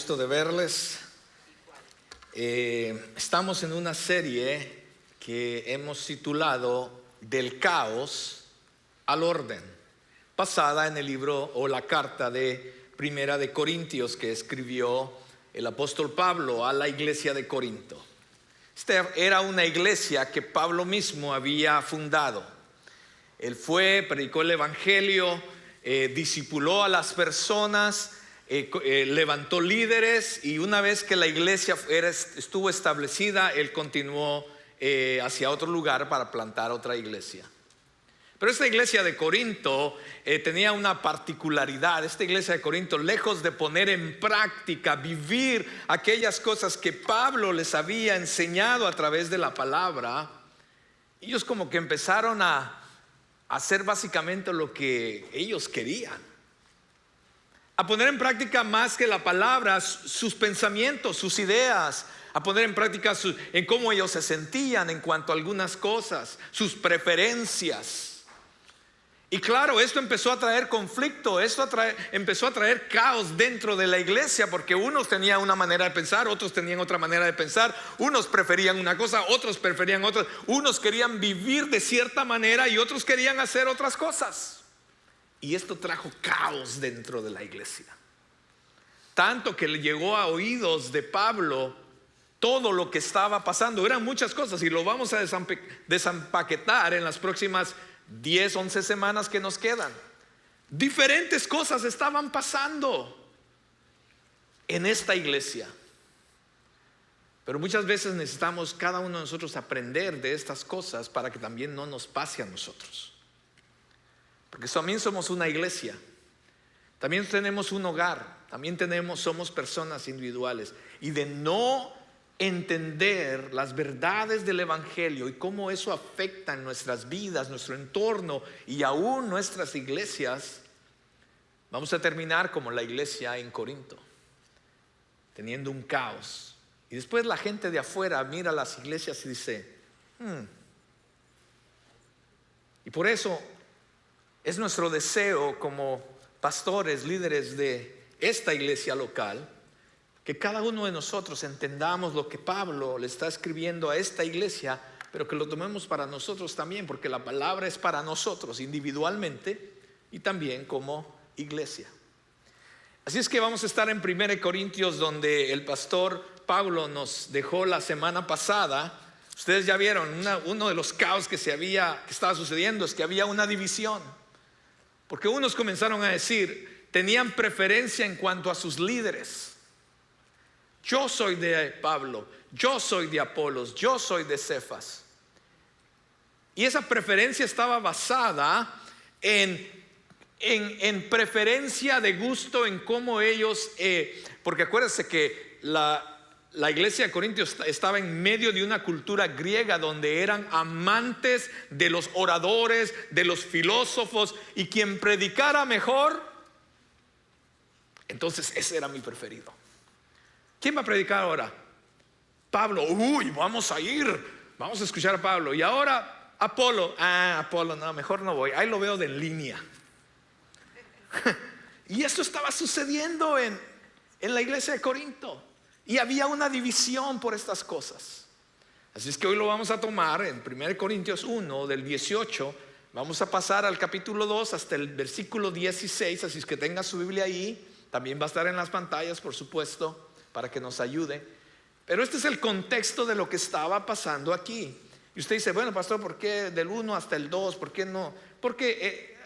gusto de verles. Estamos en una serie que hemos titulado Del caos al orden, basada en el libro o la carta de Primera de Corintios que escribió el apóstol Pablo a la iglesia de Corinto. Esta era una iglesia que Pablo mismo había fundado. Él predicó el evangelio, discipuló a las personas, levantó líderes, y una vez que la iglesia estuvo establecida, él continuó hacia otro lugar para plantar otra iglesia. Pero esta iglesia de Corinto tenía una particularidad. Esta iglesia de Corinto, lejos de poner en práctica, vivir aquellas cosas que Pablo les había enseñado a través de la palabra, ellos como que empezaron a hacer básicamente lo que ellos querían, a poner en práctica más que la palabra, sus pensamientos, sus ideas, a poner en práctica en cómo ellos se sentían en cuanto a algunas cosas, sus preferencias. Y claro, esto empezó a traer conflicto, empezó a traer caos dentro de la iglesia, porque unos tenían una manera de pensar, otros tenían otra manera de pensar, unos preferían una cosa, otros preferían otra, unos querían vivir de cierta manera y otros querían hacer otras cosas. Y esto trajo caos dentro de la iglesia, tanto que le llegó a oídos de Pablo todo lo que estaba pasando. Eran muchas cosas y lo vamos a desempaquetar en las próximas 10, 11 semanas que nos quedan. Diferentes cosas estaban pasando en esta iglesia. Pero muchas veces necesitamos cada uno de nosotros aprender de estas cosas para que también no nos pase a nosotros. Porque también somos una iglesia, también tenemos un hogar, también somos personas individuales. Y de no entender las verdades del evangelio y cómo eso afecta en nuestras vidas, nuestro entorno y aún nuestras iglesias, vamos a terminar como la iglesia en Corinto, teniendo un caos. Y después la gente de afuera mira las iglesias y dice, Y por eso es nuestro deseo como pastores, líderes de esta iglesia local, que cada uno de nosotros entendamos lo que Pablo le está escribiendo a esta iglesia, pero que lo tomemos para nosotros también, porque la palabra es para nosotros individualmente y también como iglesia. Así es que vamos a estar en 1 Corintios, donde el pastor Pablo nos dejó la semana pasada. Ustedes ya vieron, uno de los caos que estaba sucediendo es que había una división, porque unos comenzaron a decir, tenían preferencia en cuanto a sus líderes. Yo soy de Pablo, yo soy de Apolos, yo soy de Cefas. Y esa preferencia estaba basada en preferencia de gusto, en cómo ellos, porque acuérdense que la iglesia de Corintios estaba en medio de una cultura griega donde eran amantes de los oradores, de los filósofos, y quien predicara mejor, entonces ese era mi preferido. ¿Quién va a predicar ahora? Pablo. Vamos a escuchar a Pablo. Y ahora Apolo. Apolo, no, mejor no voy, ahí lo veo de en línea. Y esto estaba sucediendo en la iglesia de Corinto, y había una división por estas cosas. Así es que hoy lo vamos a tomar en 1 Corintios 1 del 18. Vamos a pasar al capítulo 2 hasta el versículo 16. Así es que tenga su Biblia ahí. También va a estar en las pantallas, por supuesto, para que nos ayude. Pero este es el contexto de lo que estaba pasando aquí. Y usted dice, bueno, pastor, ¿por qué del 1 hasta el 2? ¿Por qué no? Porque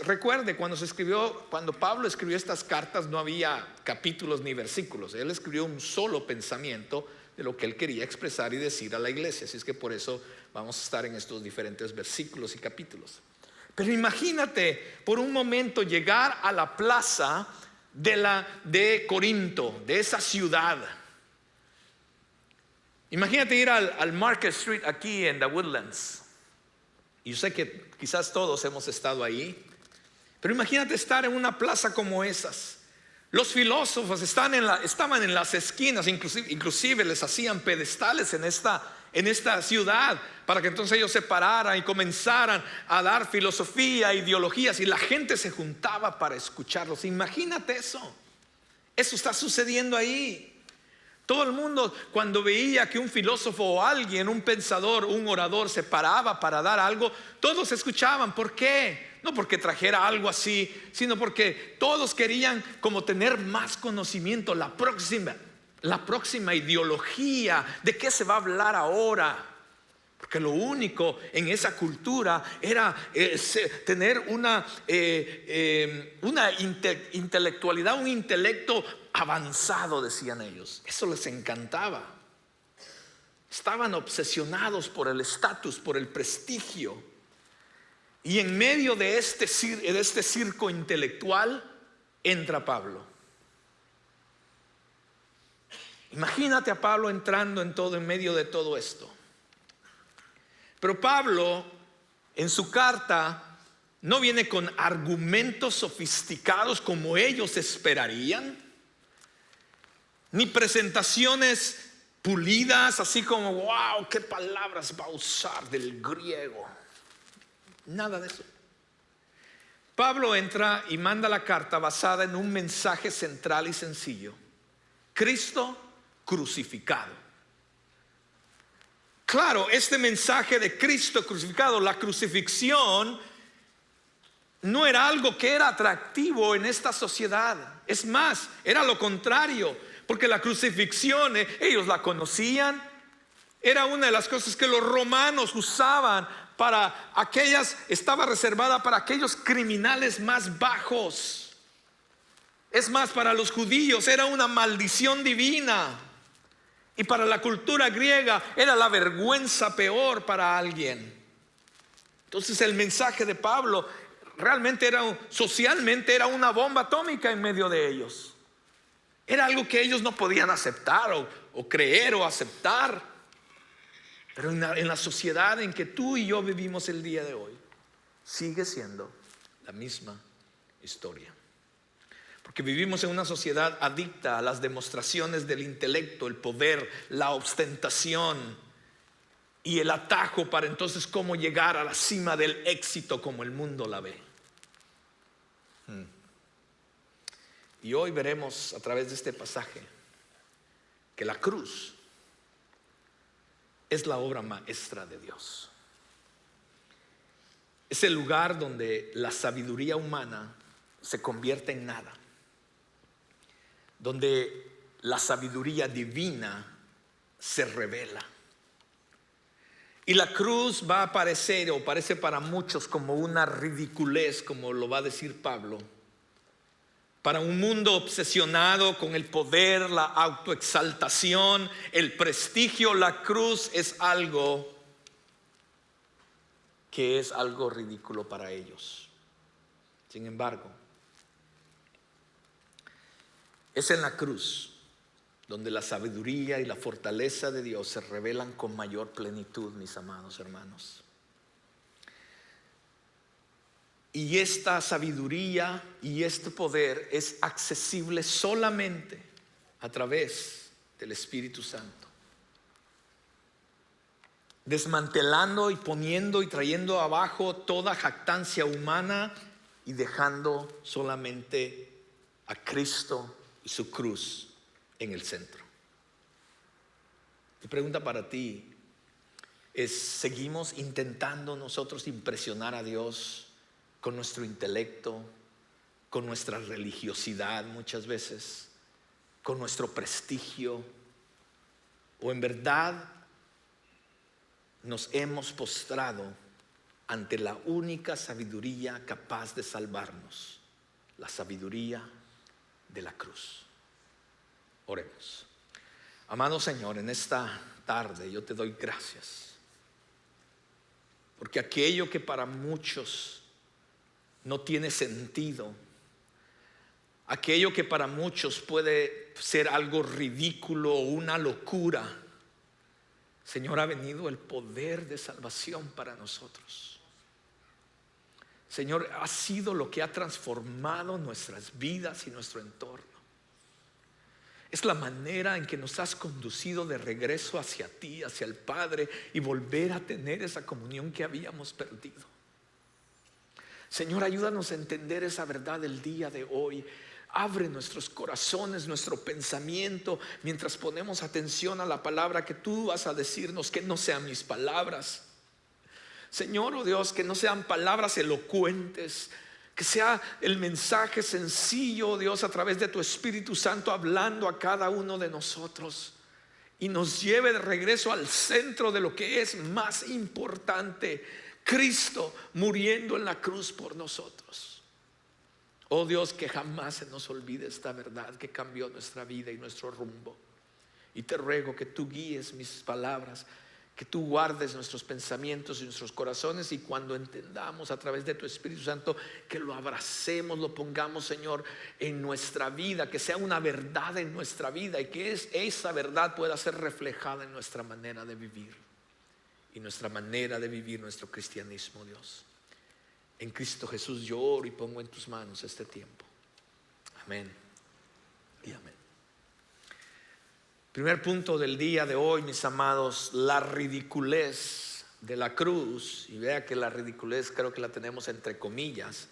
recuerde, cuando Pablo escribió estas cartas, no había capítulos ni versículos. Él escribió un solo pensamiento de lo que él quería expresar y decir a la iglesia. Así es que por eso vamos a estar en estos diferentes versículos y capítulos. Pero imagínate por un momento llegar a la plaza de Corinto, de esa ciudad. Imagínate ir al Market Street aquí en The Woodlands. Y yo sé que quizás todos hemos estado ahí, pero imagínate estar en una plaza como esas. Los filósofos estaban en las esquinas, inclusive les hacían pedestales en esta ciudad, para que entonces ellos se pararan y comenzaran a dar filosofía, ideologías, y la gente se juntaba para escucharlos. Imagínate eso. Eso está sucediendo ahí. Todo el mundo, cuando veía que un filósofo o alguien, un pensador, un orador se paraba para dar algo, todos escuchaban. ¿Por qué? No porque trajera algo así, sino porque todos querían como tener más conocimiento, la próxima ideología, de qué se va a hablar ahora. Porque lo único en esa cultura era tener una intelectualidad, un intelecto avanzado, decían ellos. Eso les encantaba. Estaban obsesionados por el estatus, por el prestigio. Y en medio de este circo intelectual entra Pablo. Imagínate a Pablo entrando en medio de todo esto. Pero Pablo en su carta no viene con argumentos sofisticados como ellos esperarían, ni presentaciones pulidas, así como wow, qué palabras va a usar del griego. Nada de eso. Pablo entra y manda la carta basada en un mensaje central y sencillo: Cristo crucificado. Claro, este mensaje de Cristo crucificado, la crucifixión, no era algo que era atractivo en esta sociedad. Es más, era lo contrario, porque la crucifixión, ellos la conocían. Era una de las cosas que los romanos usaban para estaba reservada para aquellos criminales más bajos. Es más, para los judíos era una maldición divina. Y para la cultura griega era la vergüenza peor para alguien. Entonces el mensaje de Pablo realmente socialmente era una bomba atómica en medio de ellos. Era algo que ellos no podían aceptar o creer o aceptar. Pero en la sociedad en que tú y yo vivimos el día de hoy, sigue siendo la misma historia. Porque vivimos en una sociedad adicta a las demostraciones del intelecto, el poder, la ostentación y el atajo para entonces cómo llegar a la cima del éxito como el mundo la ve. Y hoy veremos a través de este pasaje que la cruz es la obra maestra de Dios. Es el lugar donde la sabiduría humana se convierte en nada, donde la sabiduría divina se revela. Y la cruz va a aparecer, o parece para muchos, como una ridiculez, como lo va a decir Pablo. Para un mundo obsesionado con el poder, la autoexaltación, el prestigio, la cruz es algo que es algo ridículo para ellos. Sin embargo, es en la cruz donde la sabiduría y la fortaleza de Dios se revelan con mayor plenitud, mis amados hermanos. Y esta sabiduría y este poder es accesible solamente a través del Espíritu Santo. Desmantelando y poniendo y trayendo abajo toda jactancia humana y dejando solamente a Cristo y su cruz en el centro. Mi pregunta para ti es: ¿seguimos intentando nosotros impresionar a Dios con nuestro intelecto, con nuestra religiosidad muchas veces, con nuestro prestigio? ¿O en verdad nos hemos postrado ante la única sabiduría capaz de salvarnos, la sabiduría de la cruz? Oremos. Amado Señor, en esta tarde yo te doy gracias, porque aquello que para muchos no tiene sentido, aquello que para muchos puede ser algo ridículo o una locura, Señor, ha venido el poder de salvación para nosotros. Señor, ha sido lo que ha transformado nuestras vidas y nuestro entorno. Es la manera en que nos has conducido de regreso hacia ti, hacia el Padre, y volver a tener esa comunión que habíamos perdido. Señor, ayúdanos a entender esa verdad el día de hoy. Abre nuestros corazones, nuestro pensamiento, mientras ponemos atención a la palabra que tú vas a decirnos, que no sean mis palabras. Señor, oh Dios, que no sean palabras elocuentes, que sea el mensaje sencillo, oh Dios, a través de tu Espíritu Santo hablando a cada uno de nosotros y nos lleve de regreso al centro de lo que es más importante: Cristo muriendo en la cruz por nosotros. Oh Dios, que jamás se nos olvide esta verdad que cambió nuestra vida y nuestro rumbo. Y te ruego que tú guíes mis palabras, que tú guardes nuestros pensamientos y nuestros corazones, y cuando entendamos a través de tu Espíritu Santo, que lo abracemos, lo pongamos, Señor, en nuestra vida, que sea una verdad en nuestra vida, y que esa verdad pueda ser reflejada en nuestra manera de vivir y nuestra manera de vivir nuestro cristianismo, Dios. En Cristo Jesús yo oro y pongo en tus manos este tiempo. Amén y amén. Primer punto del día de hoy, mis amados: la ridiculez de la cruz. Y vea que la ridiculez creo que la tenemos entre comillas.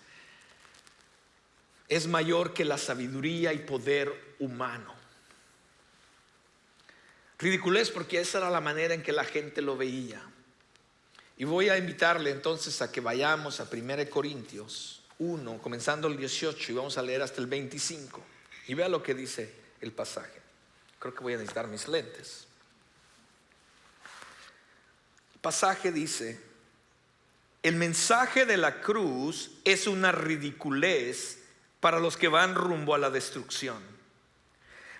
Es mayor que la sabiduría y poder humano. Ridiculez porque esa era la manera en que la gente lo veía. Y voy a invitarle entonces a que vayamos a 1 Corintios 1, comenzando el 18, y vamos a leer hasta el 25. Y vea lo que dice el pasaje. Creo que voy a necesitar mis lentes. El pasaje dice: el mensaje de la cruz es una ridiculez para los que van rumbo a la destrucción.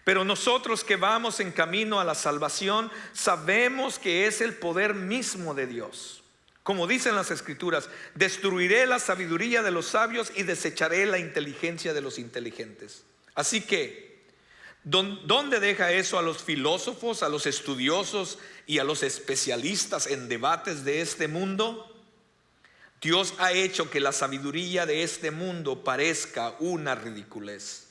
Pero nosotros que vamos en camino a la salvación sabemos que es el poder mismo de Dios. Como dicen las Escrituras: destruiré la sabiduría de los sabios y desecharé la inteligencia de los inteligentes. Así que, ¿dónde deja eso a los filósofos, a los estudiosos y a los especialistas en debates de este mundo? Dios ha hecho que la sabiduría de este mundo parezca una ridiculez,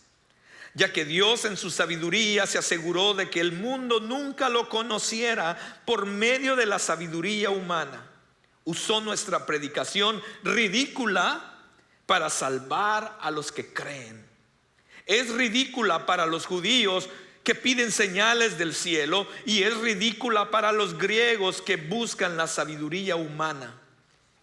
ya que Dios en su sabiduría se aseguró de que el mundo nunca lo conociera por medio de la sabiduría humana. Usó nuestra predicación ridícula para salvar a los que creen. Es ridícula para los judíos que piden señales del cielo, y es ridícula para los griegos que buscan la sabiduría humana.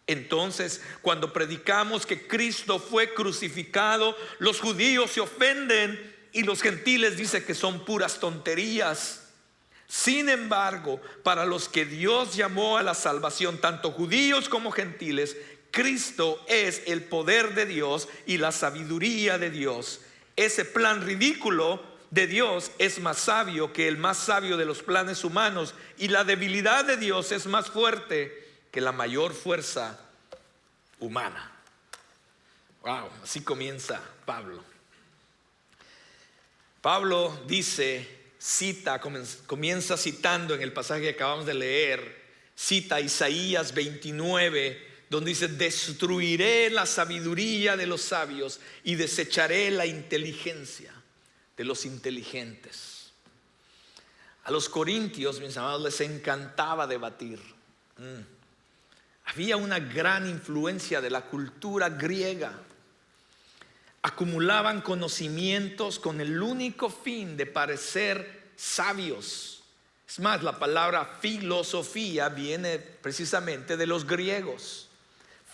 Entonces, cuando predicamos que Cristo fue crucificado, los judíos se ofenden y los gentiles dicen que son puras tonterías. Sin embargo, para los que Dios llamó a la salvación, tanto judíos como gentiles, Cristo es el poder de Dios y la sabiduría de Dios. Ese plan ridículo de Dios es más sabio que el más sabio de los planes humanos, y la debilidad de Dios es más fuerte que la mayor fuerza humana. Wow, así comienza Pablo. Pablo dice, comienza citando en el pasaje que acabamos de leer, cita Isaías 29, donde dice: destruiré la sabiduría de los sabios y desecharé la inteligencia de los inteligentes. A los corintios, mis amados, les encantaba debatir. Había una gran influencia de la cultura griega. Acumulaban conocimientos con el único fin de parecer sabios. Es más, la palabra filosofía viene precisamente de los griegos.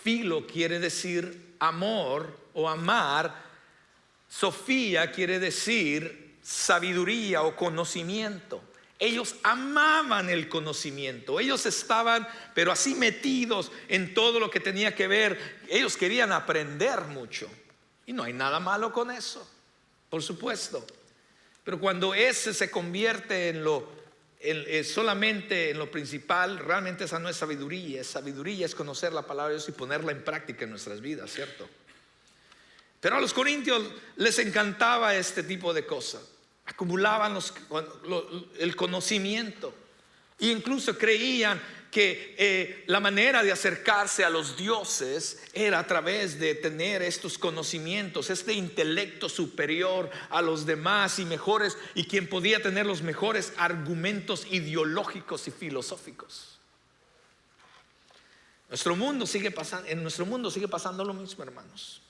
Filo quiere decir amor o amar. Sofía quiere decir sabiduría o conocimiento. Ellos amaban el conocimiento. Ellos estaban, pero así metidos en todo lo que tenía que ver. Ellos querían aprender mucho. Y no hay nada malo con eso, por supuesto. Pero cuando ese se convierte solamente en lo principal, realmente esa no es sabiduría. Sabiduría es conocer la palabra de Dios y ponerla en práctica en nuestras vidas, ¿cierto? Pero a los corintios les encantaba este tipo de cosas. Acumulaban el conocimiento, e incluso creían que la manera de acercarse a los dioses era a través de tener estos conocimientos, este intelecto superior a los demás y mejores, y quien podía tener los mejores argumentos ideológicos y filosóficos. En nuestro mundo sigue pasando lo mismo, hermanos.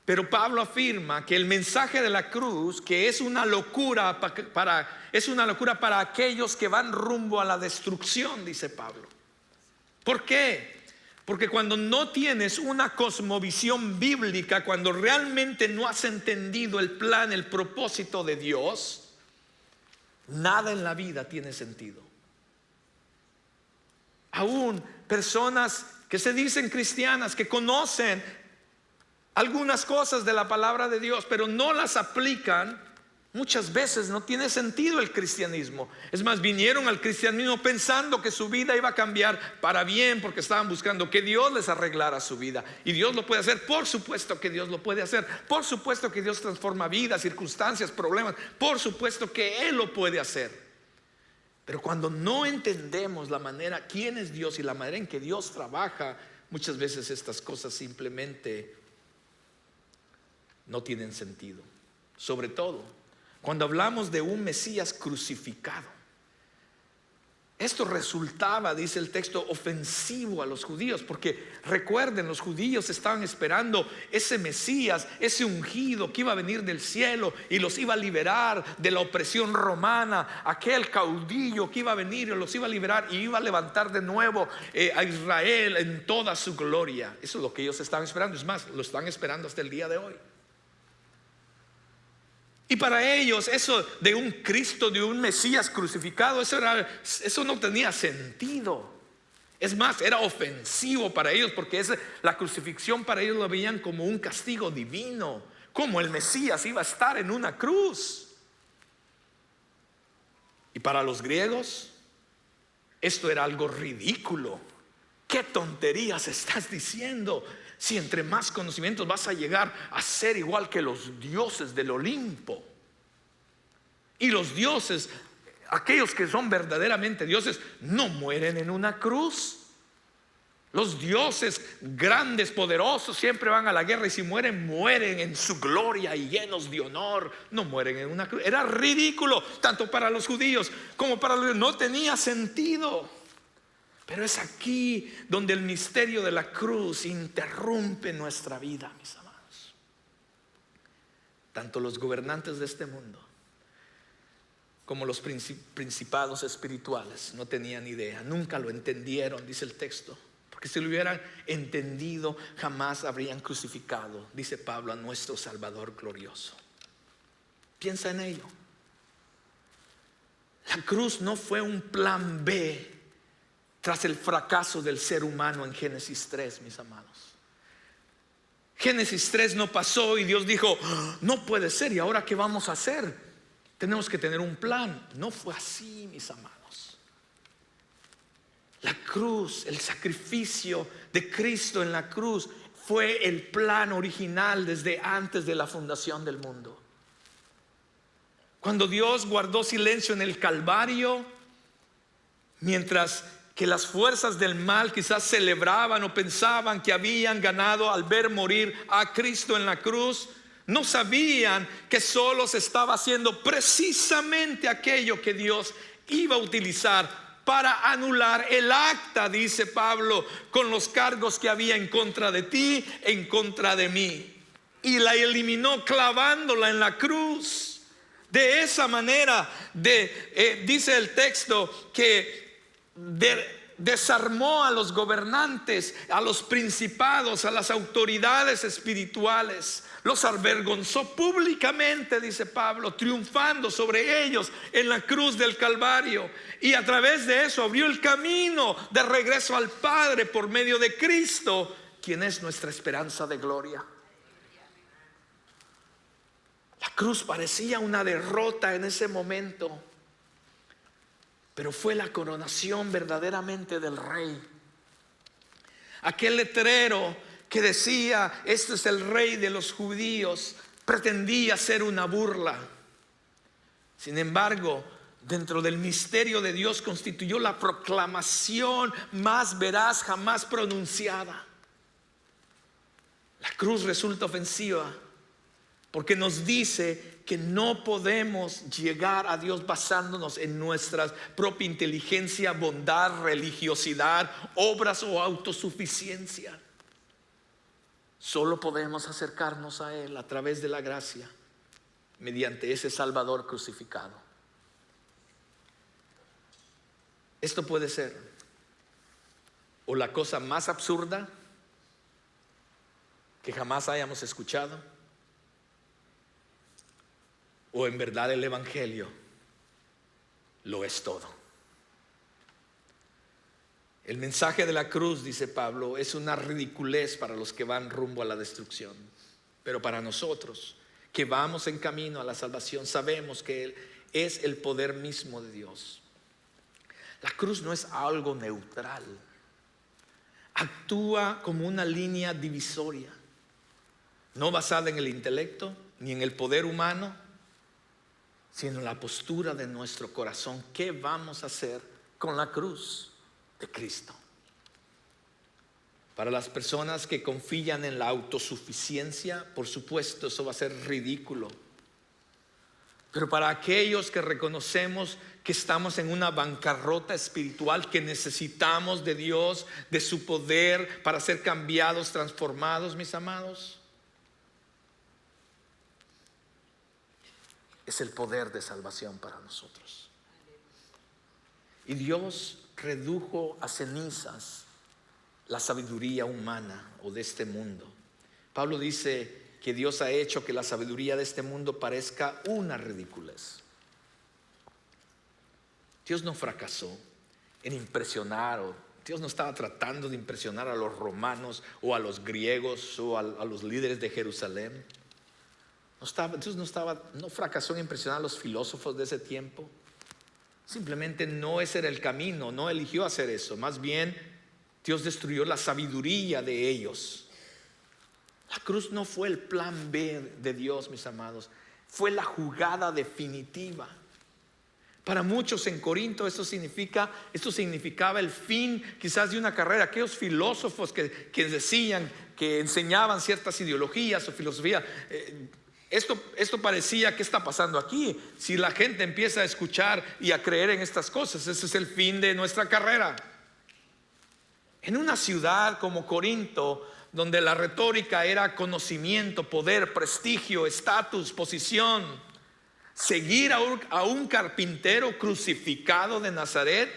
Pero Pablo afirma que el mensaje de la cruz, que es una locura para aquellos que van rumbo a la destrucción, dice Pablo. ¿Por qué? Porque cuando no tienes una cosmovisión bíblica, cuando realmente no has entendido el plan, el propósito de Dios, nada en la vida tiene sentido. Aún personas que se dicen cristianas, que conocen algunas cosas de la palabra de Dios, pero no las aplican, muchas veces no tiene sentido el cristianismo. Es más, vinieron al cristianismo pensando que su vida iba a cambiar para bien, porque estaban buscando que Dios les arreglara su vida. Y Dios lo puede hacer, por supuesto que Dios lo puede hacer. Por supuesto que Dios transforma vidas, circunstancias, problemas. Por supuesto que Él lo puede hacer. Pero cuando no entendemos la manera, quién es Dios y la manera en que Dios trabaja, muchas veces estas cosas simplemente no tienen sentido. Sobre todo cuando hablamos de un Mesías crucificado. Esto resultaba, dice el texto, ofensivo a los judíos, porque recuerden, los judíos estaban esperando ese Mesías, ese ungido que iba a venir del cielo y los iba a liberar de la opresión romana, aquel caudillo que iba a venir y los iba a liberar y iba a levantar de nuevo a Israel en toda su gloria. Eso es lo que ellos estaban esperando. Es más, lo están esperando hasta el día de hoy. Y para ellos eso de un Cristo, de un Mesías crucificado, eso no tenía sentido. Es más, era ofensivo para ellos, porque la crucifixión para ellos lo veían como un castigo divino, como el Mesías iba a estar en una cruz. Y para los griegos esto era algo ridículo. ¿Qué tonterías estás diciendo? Si entre más conocimientos vas a llegar a ser igual que los dioses del Olimpo. Y los dioses, aquellos que son verdaderamente dioses, no mueren en una cruz. Los dioses grandes, poderosos, siempre van a la guerra, y si mueren, mueren en su gloria y llenos de honor. No mueren en una cruz. Era ridículo, tanto para los judíos como para los judíos. No tenía sentido. Pero es aquí donde el misterio de la cruz interrumpe nuestra vida, mis amados. Tanto los gobernantes de este mundo como los principados espirituales no tenían idea, nunca lo entendieron, dice el texto. Porque si lo hubieran entendido, jamás habrían crucificado, dice Pablo, a nuestro Salvador glorioso. Piensa en ello. La cruz no fue un plan B tras el fracaso del ser humano en Génesis 3, mis amados. Génesis 3 no pasó y Dios dijo: no puede ser, ¿y ahora qué vamos a hacer? Tenemos que tener un plan. No fue así, mis amados. La cruz, el sacrificio de Cristo en la cruz, fue el plan original desde antes de la fundación del mundo. Cuando Dios guardó silencio en el Calvario, mientras que las fuerzas del mal quizás celebraban o pensaban que habían ganado al ver morir a Cristo en la cruz, no sabían que solo se estaba haciendo precisamente aquello que Dios iba a utilizar para anular el acta, dice Pablo, con los cargos que había en contra de ti, en contra de mí, y la eliminó clavándola en la cruz. De esa manera, dice el texto que desarmó a los gobernantes, a los principados, a las autoridades espirituales, los avergonzó públicamente, dice Pablo, triunfando sobre ellos en la cruz del Calvario, y a través de eso abrió el camino de regreso al Padre por medio de Cristo, quien es nuestra esperanza de gloria. La cruz parecía una derrota en ese momento, pero fue la coronación verdaderamente del rey. Aquel letrero que decía: este es el rey de los judíos, pretendía ser una burla. Sin embargo, dentro del misterio de Dios constituyó la proclamación más veraz jamás pronunciada. La cruz resulta ofensiva porque nos dice que no podemos llegar a Dios basándonos en nuestra propia inteligencia, bondad, religiosidad, obras o autosuficiencia. Solo podemos acercarnos a Él a través de la gracia, mediante ese Salvador crucificado. Esto puede ser o la cosa más absurda que jamás hayamos escuchado, o en verdad el Evangelio lo es todo. El mensaje de la cruz, dice Pablo, es una ridiculez para los que van rumbo a la destrucción, pero para nosotros que vamos en camino a la salvación, sabemos que Él es el poder mismo de Dios. La cruz no es algo neutral, actúa como una línea divisoria, no basada en el intelecto ni en el poder humano, sino en la postura de nuestro corazón. ¿Qué vamos a hacer con la cruz de Cristo? Para las personas que confían en la autosuficiencia, por supuesto, eso va a ser ridículo. Pero para aquellos que reconocemos que estamos en una bancarrota espiritual, que necesitamos de Dios, de su poder para ser cambiados, transformados, mis amados, es el poder de salvación para nosotros. Y Dios redujo a cenizas la sabiduría humana o de este mundo. Pablo dice que Dios ha hecho que la sabiduría de este mundo parezca una ridiculez. Dios no fracasó en impresionar, o Dios no estaba tratando de impresionar a los romanos o a los griegos o a los líderes de Jerusalén. Dios no fracasó en impresionar a los filósofos de ese tiempo. Simplemente no ese era el camino, no eligió hacer eso. Más bien, Dios destruyó la sabiduría de ellos. La cruz no fue el plan B de Dios, mis amados. Fue la jugada definitiva. Para muchos en Corinto esto significaba el fin quizás de una carrera. Aquellos filósofos que decían, que enseñaban ciertas ideologías o filosofía. Esto parecía, ¿qué está pasando aquí? Si la gente empieza a escuchar y a creer en estas cosas, ese es el fin de nuestra carrera. En una ciudad como Corinto, donde la retórica era conocimiento, poder, prestigio, estatus, posición, seguir a un carpintero crucificado de Nazaret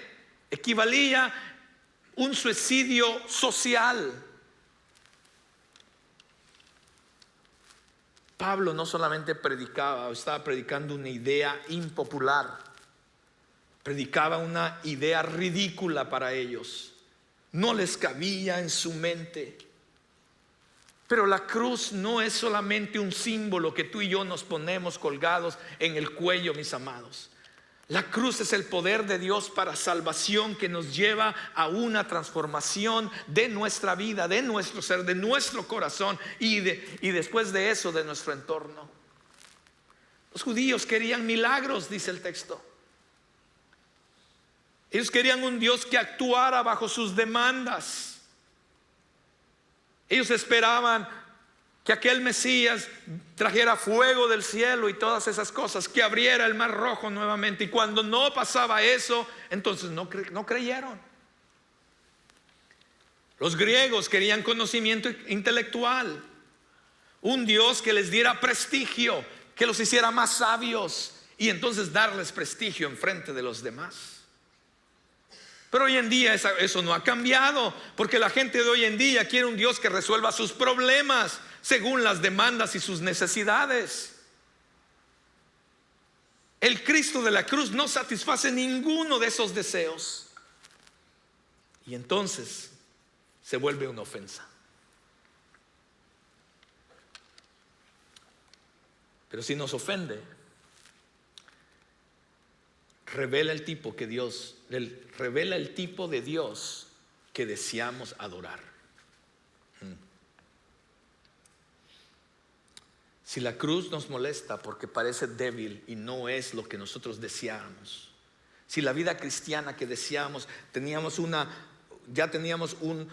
equivalía a un suicidio social. Pablo no solamente estaba predicando una idea impopular, predicaba una idea ridícula para ellos. No les cabía en su mente. Pero la cruz no es solamente un símbolo que tú y yo nos ponemos colgados en el cuello, mis amados. La cruz es el poder de Dios para salvación, que nos lleva a una transformación de nuestra vida, de nuestro ser, de nuestro corazón y después de eso de nuestro entorno. Los judíos querían milagros, dice el texto. Ellos querían un Dios que actuara bajo sus demandas. Ellos esperaban que aquel Mesías trajera fuego del cielo y todas esas cosas, que abriera el mar rojo nuevamente. Y cuando no pasaba eso, entonces no creyeron. Los griegos querían conocimiento intelectual, un Dios que les diera prestigio, que los hiciera más sabios y entonces darles prestigio en frente de los demás. Pero hoy en día eso no ha cambiado, porque la gente de hoy en día quiere un Dios que resuelva sus problemas según las demandas y sus necesidades. El Cristo de la cruz no satisface ninguno de esos deseos. Y entonces se vuelve una ofensa. Pero si nos ofende, revela el tipo de Dios que deseamos adorar. Si la cruz nos molesta porque parece débil y no es lo que nosotros deseamos, si la vida cristiana que deseamos ya teníamos una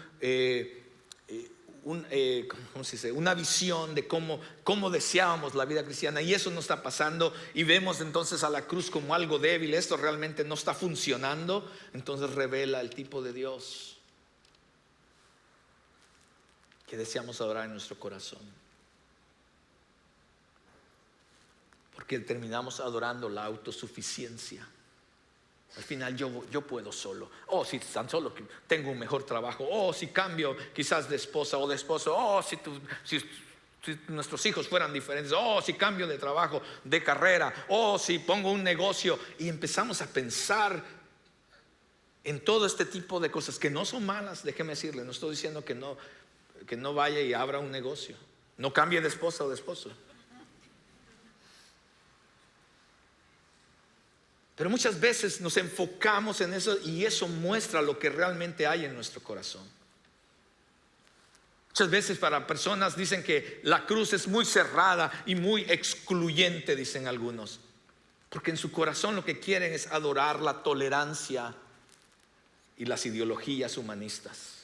visión de cómo deseábamos la vida cristiana, y eso no está pasando, y vemos entonces a la cruz como algo débil, esto realmente no está funcionando, entonces revela el tipo de Dios. que deseamos adorar en nuestro corazón. Porque terminamos adorando la autosuficiencia. Al final yo puedo solo. Si tan solo tengo un mejor trabajo. Si cambio quizás de esposa o de esposo. Si nuestros hijos fueran diferentes. Si cambio de trabajo, de carrera. Si pongo un negocio. Y empezamos a pensar en todo este tipo de cosas que no son malas. Déjeme decirle, no estoy diciendo que no vaya y abra un negocio. No cambie de esposa o de esposo. Pero muchas veces nos enfocamos en eso y eso muestra lo que realmente hay en nuestro corazón. Muchas veces para personas dicen que la cruz es muy cerrada y muy excluyente, dicen algunos. Porque en su corazón lo que quieren es adorar la tolerancia y las ideologías humanistas.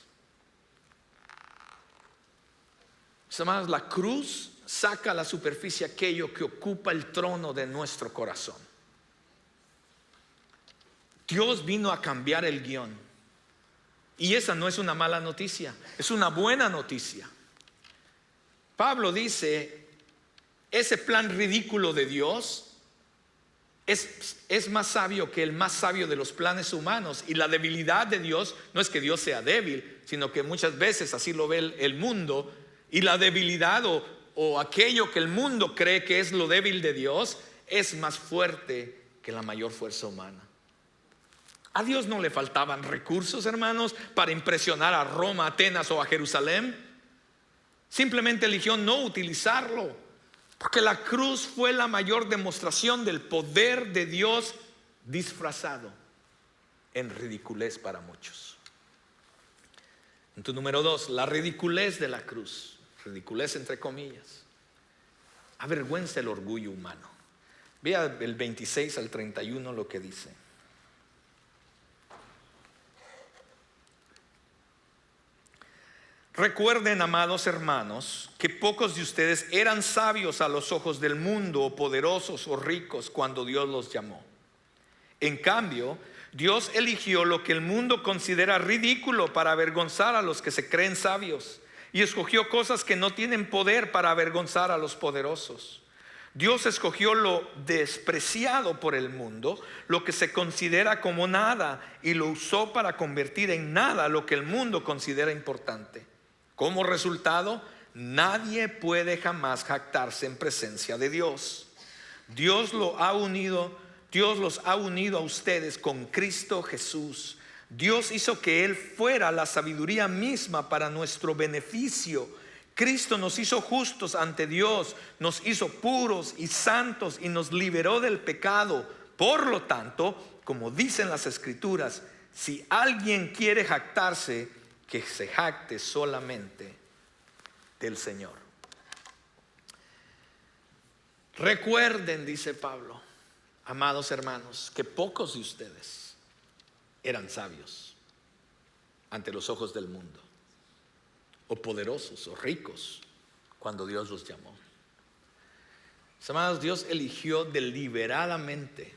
Mis amados, la cruz saca a la superficie aquello que ocupa el trono de nuestro corazón. Dios vino a cambiar el guión. Y esa no es una mala noticia, es una buena noticia. Pablo dice, ese plan ridículo de Dios es más sabio que el más sabio de los planes humanos. Y la debilidad de Dios no es que Dios sea débil, sino que muchas veces así lo ve el mundo. Y la debilidad o aquello que el mundo cree que es lo débil de Dios es más fuerte que la mayor fuerza humana. A Dios no le faltaban recursos, hermanos, para impresionar a Roma, Atenas o a Jerusalén. Simplemente eligió no utilizarlo, porque la cruz fue la mayor demostración del poder de Dios disfrazado en ridiculez para muchos. Punto número 2, la ridiculez de la cruz. Ridiculez entre comillas. Avergüenza el orgullo humano. Vea el 26 al 31 lo que dice. Recuerden, amados hermanos, que pocos de ustedes eran sabios a los ojos del mundo, o poderosos o ricos cuando Dios los llamó. En cambio, Dios eligió lo que el mundo considera ridículo para avergonzar a los que se creen sabios, y escogió cosas que no tienen poder para avergonzar a los poderosos. Dios escogió lo despreciado por el mundo, lo que se considera como nada, y lo usó para convertir en nada lo que el mundo considera importante. Como resultado, nadie puede jamás jactarse en presencia de Dios. Dios los ha unido a ustedes con Cristo Jesús. Dios hizo que Él fuera la sabiduría misma para nuestro beneficio. Cristo nos hizo justos ante Dios, nos hizo puros y santos y nos liberó del pecado. Por lo tanto, como dicen las Escrituras, si alguien quiere jactarse, que se jacte solamente del Señor. Recuerden, dice Pablo, amados hermanos, que pocos de ustedes eran sabios ante los ojos del mundo, o poderosos o ricos cuando Dios los llamó. Amados, Dios eligió deliberadamente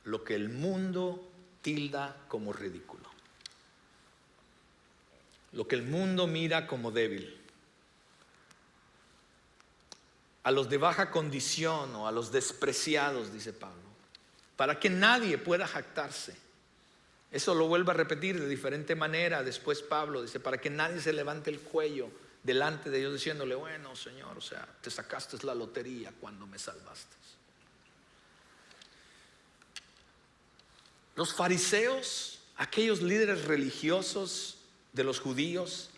lo que el mundo tilda como ridículo, lo que el mundo mira como débil, a los de baja condición o a los despreciados, dice Pablo, para que nadie pueda jactarse. Eso lo vuelve a repetir de diferente manera después Pablo, dice, para que nadie se levante el cuello delante de Dios diciéndole, bueno, Señor, o sea, te sacaste la lotería cuando me salvaste. Los fariseos, aquellos líderes religiosos de los judíos,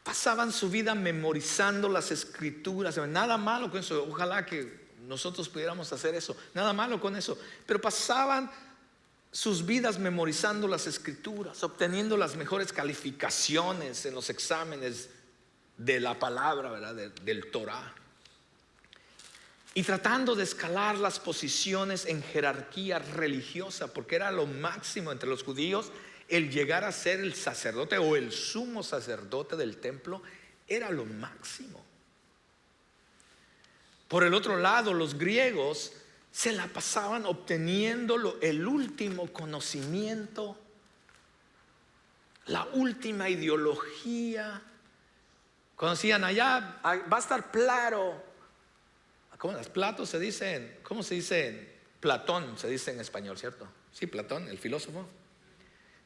pasaban su vida memorizando las escrituras. Nada malo con eso, ojalá que nosotros pudiéramos hacer eso, nada malo con eso, pero pasaban sus vidas memorizando las escrituras, obteniendo las mejores calificaciones en los exámenes de la palabra, ¿verdad? Del Torah, y tratando de escalar las posiciones en jerarquía religiosa, porque era lo máximo entre los judíos. El llegar a ser el sacerdote o el sumo sacerdote del templo era lo máximo. Por el otro lado, los griegos se la pasaban obteniendo el último conocimiento, la última ideología, Cuando decían allá va a estar claro. ¿Cómo los platos se dicen? ¿Cómo se dice? Platón se dice en español, ¿cierto? Sí, Platón, el filósofo.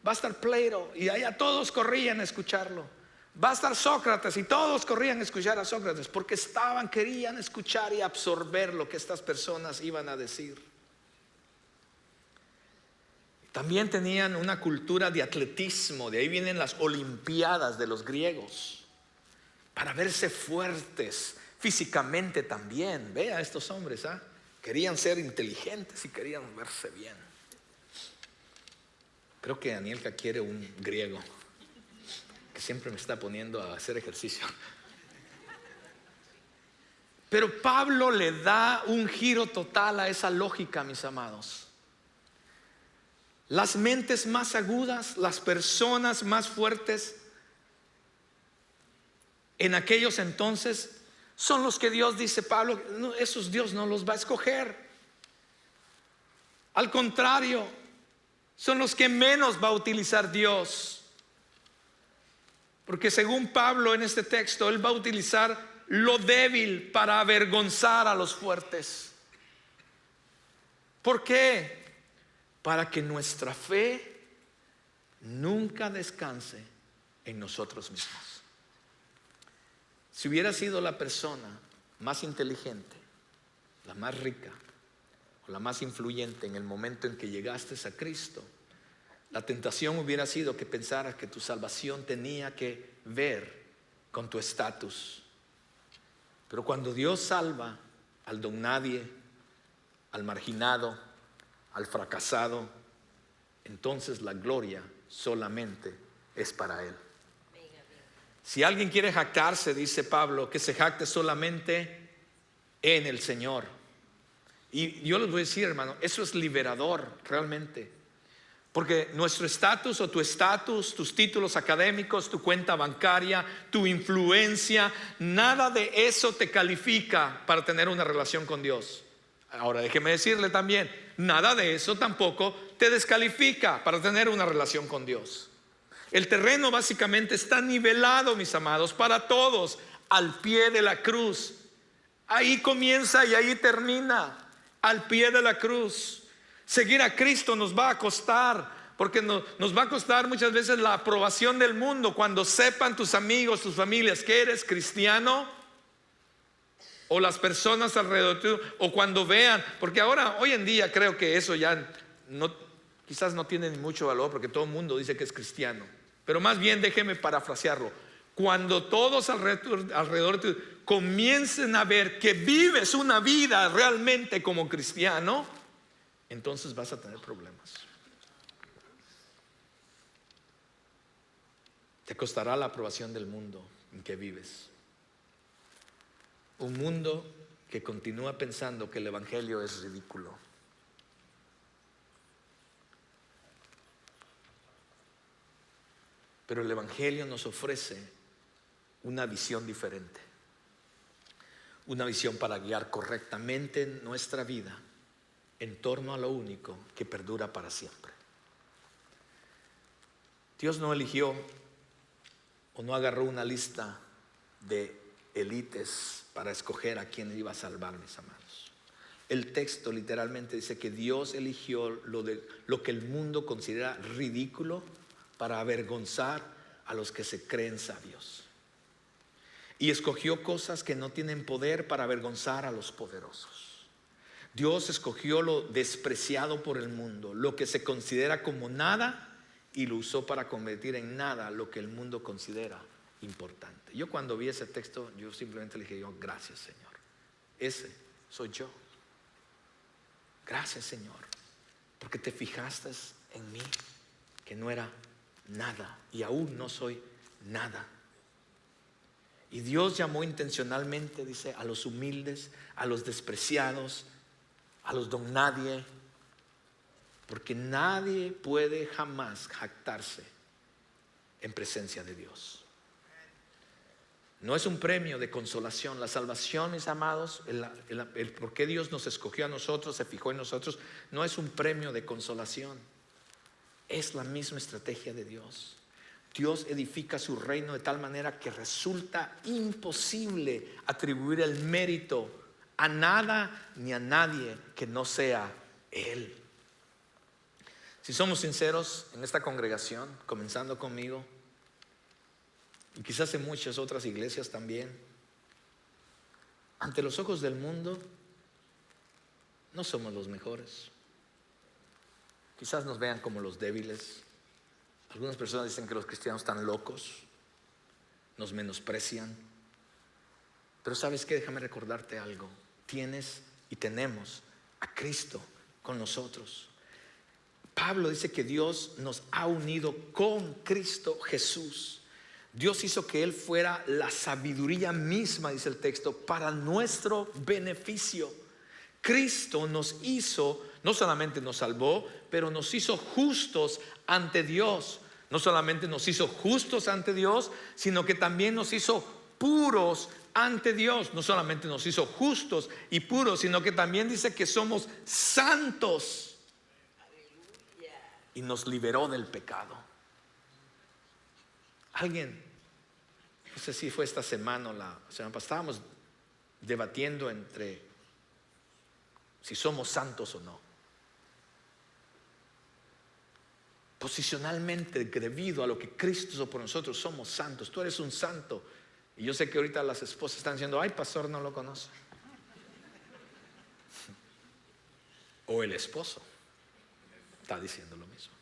Va a estar Plato, y allá todos corrían a escucharlo. Va a estar Sócrates, y todos corrían a escuchar a Sócrates, porque querían escuchar y absorber lo que estas personas iban a decir. También tenían una cultura de atletismo, de ahí vienen las olimpiadas de los griegos, para verse fuertes físicamente también. Ve a estos hombres, querían ser inteligentes y querían verse bien. Creo que Anielka quiere un griego que siempre me está poniendo a hacer ejercicio. Pero Pablo le da un giro total a esa lógica, mis amados. Las mentes más agudas, las personas más fuertes en aquellos entonces son los que Dios, dice Pablo, no, esos Dios no los va a escoger. Al contrario, son los que menos va a utilizar Dios. Porque según Pablo en este texto, él va a utilizar lo débil para avergonzar a los fuertes. ¿Por qué? Para que nuestra fe nunca descanse en nosotros mismos. Si hubiera sido la persona más inteligente, la más rica o la más influyente en el momento en que llegaste a Cristo, la tentación hubiera sido que pensaras que tu salvación tenía que ver con tu estatus. Pero cuando Dios salva al don nadie, al marginado, al fracasado, entonces la gloria solamente es para Él. Si alguien quiere jactarse, dice Pablo, que se jacte solamente en el Señor. Y yo les voy a decir, hermano, eso es liberador realmente. Porque nuestro estatus o tu estatus, tus títulos académicos, tu cuenta bancaria, tu influencia, nada de eso te califica para tener una relación con Dios. Ahora déjeme decirle también, nada de eso tampoco te descalifica para tener una relación con Dios. El terreno básicamente está nivelado, mis amados, para todos, al pie de la cruz. Ahí comienza y ahí termina, al pie de la cruz. Seguir a Cristo nos va a costar, porque nos va a costar muchas veces la aprobación del mundo. Cuando sepan tus amigos, tus familias que eres cristiano, o las personas alrededor tuyo, o cuando vean, porque ahora, hoy en día creo que eso ya quizás no tiene ni mucho valor, porque todo el mundo dice que es cristiano. Pero más bien déjeme parafrasearlo. Cuando todos alrededor tuyo comiencen a ver que vives una vida realmente como cristiano, entonces vas a tener problemas. Te costará la aprobación del mundo en que vives. Un mundo que continúa pensando que el evangelio es ridículo. Pero el evangelio nos ofrece una visión diferente. Una visión para guiar correctamente nuestra vida en torno a lo único que perdura para siempre. Dios no eligió o no agarró una lista de élites para escoger a quién iba a salvar, mis amados. El texto literalmente dice que Dios eligió lo que el mundo considera ridículo para avergonzar a los que se creen sabios. Y escogió cosas que no tienen poder para avergonzar a los poderosos. Dios escogió lo despreciado por el mundo, lo que se considera como nada, y lo usó para convertir en nada lo que el mundo considera importante. Yo cuando vi ese texto, yo simplemente le dije, gracias Señor, ese soy yo. Gracias Señor, porque te fijaste en mí, que no era nada y aún no soy nada. Y Dios llamó intencionalmente, dice, a los humildes, a los despreciados, a los don nadie, porque nadie puede jamás jactarse en presencia de Dios. No es un premio de consolación. La salvación, mis amados, el por qué Dios nos escogió a nosotros, se fijó en nosotros, no es un premio de consolación. Es la misma estrategia de Dios. Dios edifica su reino de tal manera que resulta imposible atribuir el mérito a nada ni a nadie que no sea Él. Si somos sinceros en esta congregación, comenzando conmigo, y quizás en muchas otras iglesias también, ante los ojos del mundo no somos los mejores. Quizás nos vean como los débiles. Algunas personas dicen que los cristianos están locos, nos menosprecian. Pero ¿sabes qué? Déjame recordarte algo. Tienes y tenemos a Cristo con nosotros. Pablo dice que Dios nos ha unido con Cristo Jesús. Dios hizo que Él fuera la sabiduría misma, dice el texto, para nuestro beneficio. Cristo nos hizo, no solamente nos salvó, pero nos hizo justos ante Dios. No solamente nos hizo justos ante Dios, sino que también nos hizo puros ante Dios. No solamente nos hizo justos y puros, sino que también dice que somos santos. Y nos liberó del pecado. Alguien, no sé si fue esta semana o la semana pasada, estábamos debatiendo entre si somos santos o no. Posicionalmente, debido a lo que Cristo hizo por nosotros, somos santos. Tú eres un santo. Y yo sé que ahorita las esposas están diciendo: ay, pastor, no lo conoce. O el esposo está diciendo lo mismo.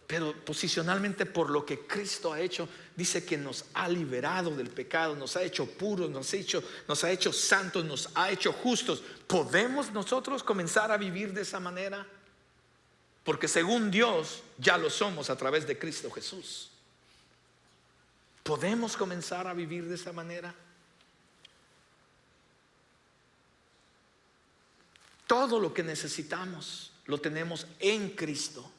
Pero posicionalmente, por lo que Cristo ha hecho, dice que nos ha liberado del pecado, nos ha hecho puros, nos ha hecho santos, nos ha hecho justos. ¿Podemos nosotros comenzar a vivir de esa manera? Porque según Dios ya lo somos a través de Cristo Jesús. ¿Podemos comenzar a vivir de esa manera? Todo lo que necesitamos lo tenemos en Cristo.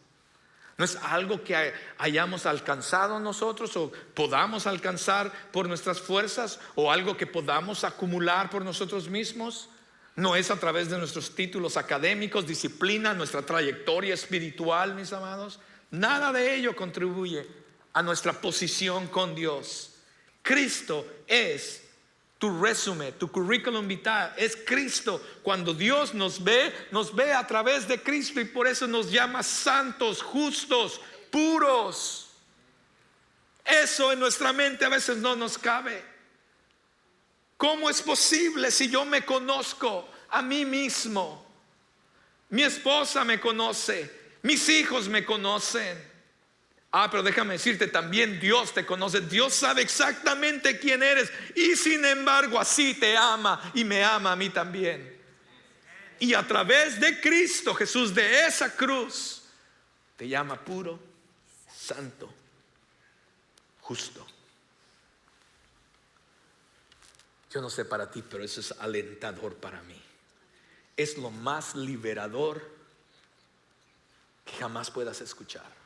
No es algo que hayamos alcanzado nosotros o podamos alcanzar por nuestras fuerzas, o algo que podamos acumular por nosotros mismos. No es a través de nuestros títulos académicos, disciplina, nuestra trayectoria espiritual, mis amados. Nada de ello contribuye a nuestra posición con Dios. Cristo es tu resumen, tu currículum vitae, es Cristo. Cuando Dios nos ve a través de Cristo, y por eso nos llama santos, justos, puros. Eso en nuestra mente a veces no nos cabe. ¿Cómo es posible si yo me conozco a mí mismo? Mi esposa me conoce, mis hijos me conocen. Pero déjame decirte, también Dios te conoce. Dios sabe exactamente quién eres, y sin embargo así te ama y me ama a mí también. Y a través de Cristo Jesús, de esa cruz, te llama puro, santo, justo. Yo no sé para ti, pero eso es alentador para mí. Es lo más liberador que jamás puedas escuchar.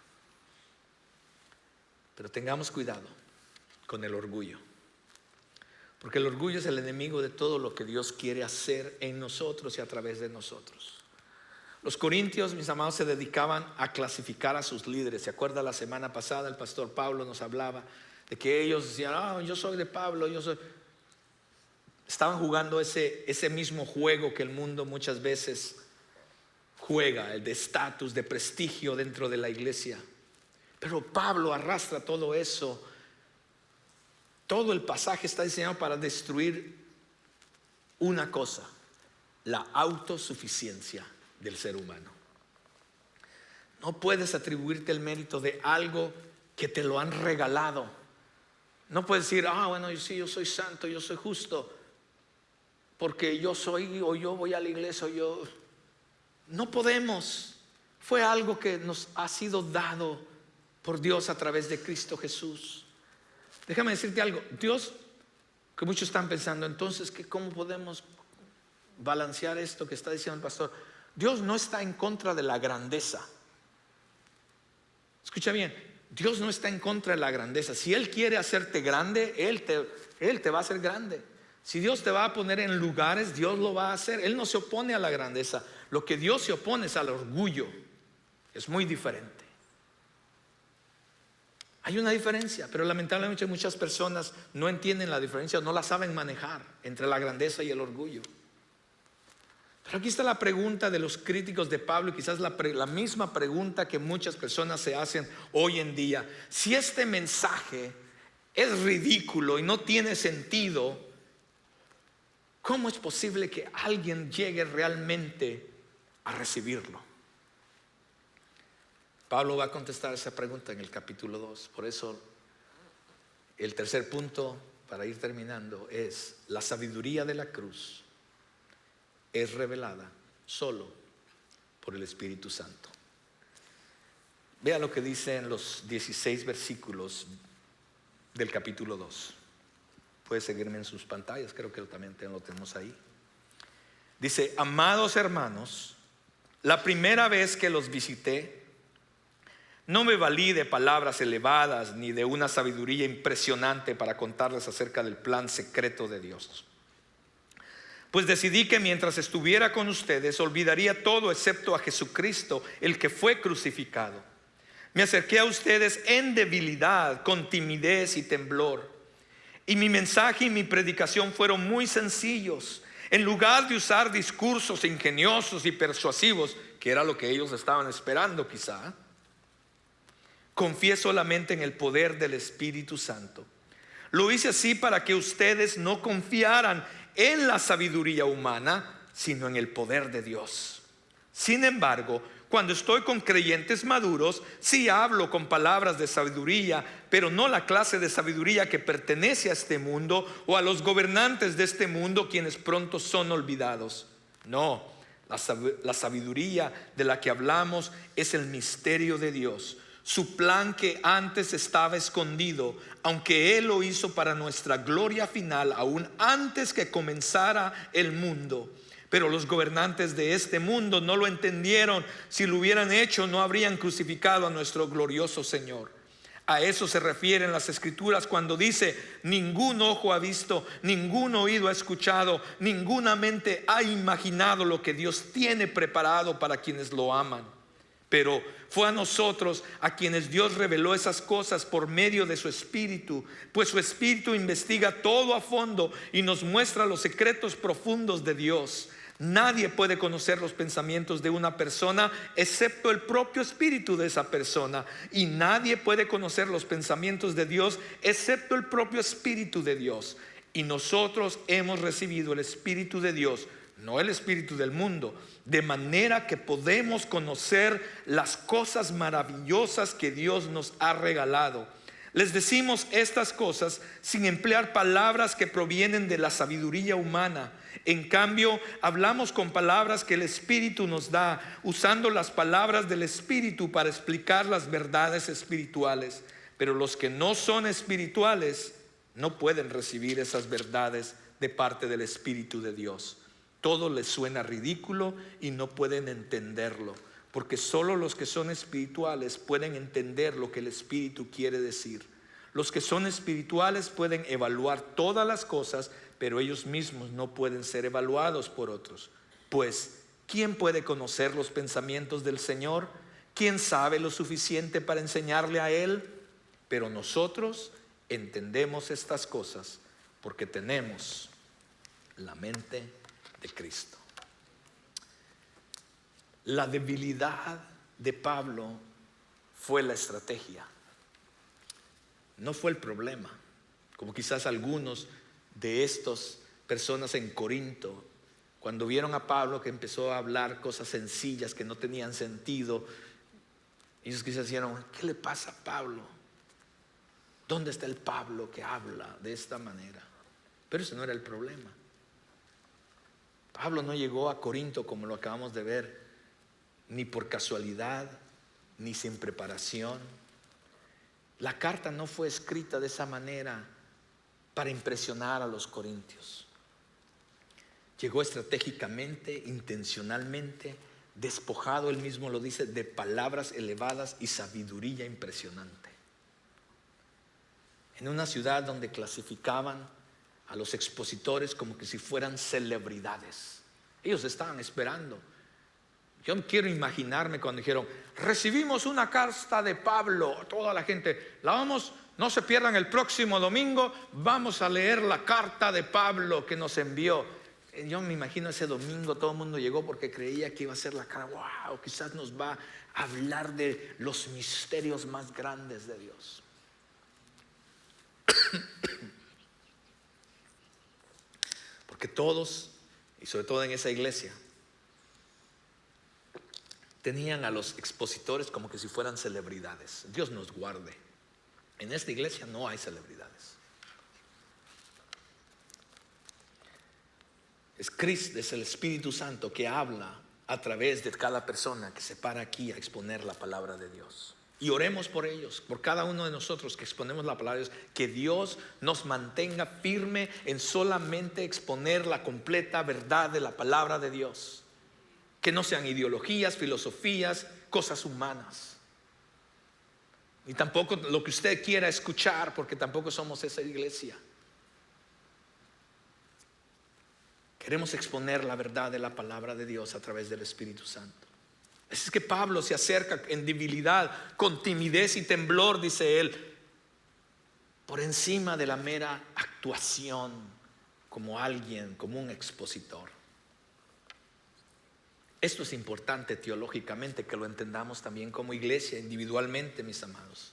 Pero tengamos cuidado con el orgullo, porque el orgullo es el enemigo de todo lo que Dios quiere hacer en nosotros y a través de nosotros. Los corintios, mis amados, se dedicaban a clasificar a sus líderes. ¿Se acuerda? La semana pasada el pastor Pablo nos hablaba de que ellos decían: yo soy de Pablo, yo soy. Estaban jugando ese mismo juego que el mundo muchas veces juega, el de estatus, de prestigio dentro de la iglesia. Pero Pablo arrastra todo eso. Todo el pasaje está diseñado para destruir una cosa: la autosuficiencia del ser humano. No puedes atribuirte el mérito de algo que te lo han regalado. No puedes decir: bueno, yo soy santo, yo soy justo, porque yo soy, o yo voy a la iglesia, o yo. No podemos. Fue algo que nos ha sido dado por Dios a través de Cristo Jesús. Déjame decirte algo. Dios, que muchos están pensando, entonces, ¿cómo podemos balancear esto que está diciendo el pastor? Dios no está en contra de la grandeza. Escucha bien, Dios no está en contra de la grandeza. Si Él quiere hacerte grande, Él te va a hacer grande. Si Dios te va a poner en lugares, Dios lo va a hacer. Él no se opone a la grandeza. Lo que Dios se opone es al orgullo. Es muy diferente. Hay una diferencia, pero lamentablemente muchas personas no entienden la diferencia, no la saben manejar entre la grandeza y el orgullo. Pero aquí está la pregunta de los críticos de Pablo, y quizás la misma pregunta que muchas personas se hacen hoy en día. Si este mensaje es ridículo y no tiene sentido, ¿cómo es posible que alguien llegue realmente a recibirlo? Pablo va a contestar esa pregunta en el capítulo 2. Por eso el tercer punto, para ir terminando, es: la sabiduría de la cruz es revelada solo por el Espíritu Santo. Vea lo que dice en los 16 versículos del capítulo 2. Puede seguirme en sus pantallas, creo que también lo tenemos ahí. Dice: amados hermanos, la primera vez que los visité, no me valí de palabras elevadas ni de una sabiduría impresionante para contarles acerca del plan secreto de Dios. Pues decidí que mientras estuviera con ustedes olvidaría todo excepto a Jesucristo, el que fue crucificado. Me acerqué a ustedes en debilidad, con timidez y temblor. Y mi mensaje y mi predicación fueron muy sencillos. En lugar de usar discursos ingeniosos y persuasivos, que era lo que ellos estaban esperando quizá, confié solamente en el poder del Espíritu Santo. Lo hice así para que ustedes no confiaran en la sabiduría humana, sino en el poder de Dios. Sin embargo, cuando estoy con creyentes maduros, sí hablo con palabras de sabiduría, pero no la clase de sabiduría que pertenece a este mundo o a los gobernantes de este mundo, quienes pronto son olvidados. No, la sabiduría de la que hablamos es el misterio de Dios, su plan que antes estaba escondido, aunque Él lo hizo para nuestra gloria final, aún antes que comenzara el mundo. Pero los gobernantes de este mundo no lo entendieron. Si lo hubieran hecho, no habrían crucificado a nuestro glorioso Señor. A eso se refieren las Escrituras cuando dice: ningún ojo ha visto, ningún oído ha escuchado, ninguna mente ha imaginado lo que Dios tiene preparado para quienes lo aman. Pero fue a nosotros a quienes Dios reveló esas cosas por medio de su Espíritu, pues su Espíritu investiga todo a fondo y nos muestra los secretos profundos de Dios. Nadie puede conocer los pensamientos de una persona excepto el propio espíritu de esa persona, y nadie puede conocer los pensamientos de Dios excepto el propio Espíritu de Dios. Y nosotros hemos recibido el Espíritu de Dios, no el espíritu del mundo, de manera que podemos conocer las cosas maravillosas que Dios nos ha regalado. Les decimos estas cosas sin emplear palabras que provienen de la sabiduría humana. En cambio, hablamos con palabras que el Espíritu nos da, usando las palabras del Espíritu para explicar las verdades espirituales. Pero los que no son espirituales no pueden recibir esas verdades de parte del Espíritu de Dios. Todo les suena ridículo y no pueden entenderlo, porque solo los que son espirituales pueden entender lo que el Espíritu quiere decir. Los que son espirituales pueden evaluar todas las cosas, pero ellos mismos no pueden ser evaluados por otros. Pues, ¿quién puede conocer los pensamientos del Señor? ¿Quién sabe lo suficiente para enseñarle a Él? Pero nosotros entendemos estas cosas porque tenemos la mente de Cristo. La debilidad de Pablo fue la estrategia, no fue el problema, como quizás algunos de estas personas en Corinto, cuando vieron a Pablo que empezó a hablar cosas sencillas que no tenían sentido, ellos quizás dijeron: ¿qué le pasa a Pablo? ¿Dónde está el Pablo que habla de esta manera? Pero ese no era el problema. Pablo no llegó a Corinto, como lo acabamos de ver, ni por casualidad, ni sin preparación. La carta no fue escrita de esa manera para impresionar a los corintios. Llegó estratégicamente, intencionalmente, despojado, él mismo lo dice, de palabras elevadas y sabiduría impresionante. En una ciudad donde clasificaban a los expositores como que si fueran celebridades. Ellos estaban esperando Yo quiero imaginarme cuando dijeron: recibimos una carta de Pablo. Toda la gente, no se pierdan el próximo domingo, vamos a leer la carta de Pablo que nos envió. Yo me imagino ese domingo todo el mundo llegó porque creía que iba a ser la carta. Wow, quizás nos va a hablar de los misterios más grandes de Dios. Porque todos, y sobre todo en esa iglesia, tenían a los expositores como que si fueran celebridades. Dios nos guarde. En esta iglesia no hay celebridades. Es Cristo, es el Espíritu Santo que habla a través de cada persona que se para aquí a exponer la palabra de Dios. Y oremos por ellos, por cada uno de nosotros que exponemos la palabra de Dios, que Dios nos mantenga firme en solamente exponer la completa verdad de la palabra de Dios. Que no sean ideologías, filosofías, cosas humanas. Ni tampoco lo que usted quiera escuchar, porque tampoco somos esa iglesia. Queremos exponer la verdad de la palabra de Dios a través del Espíritu Santo. Es que Pablo se acerca en debilidad, con timidez y temblor, dice él, por encima de la mera actuación como alguien, como un expositor. Esto es importante teológicamente que lo entendamos también como iglesia, individualmente, mis amados.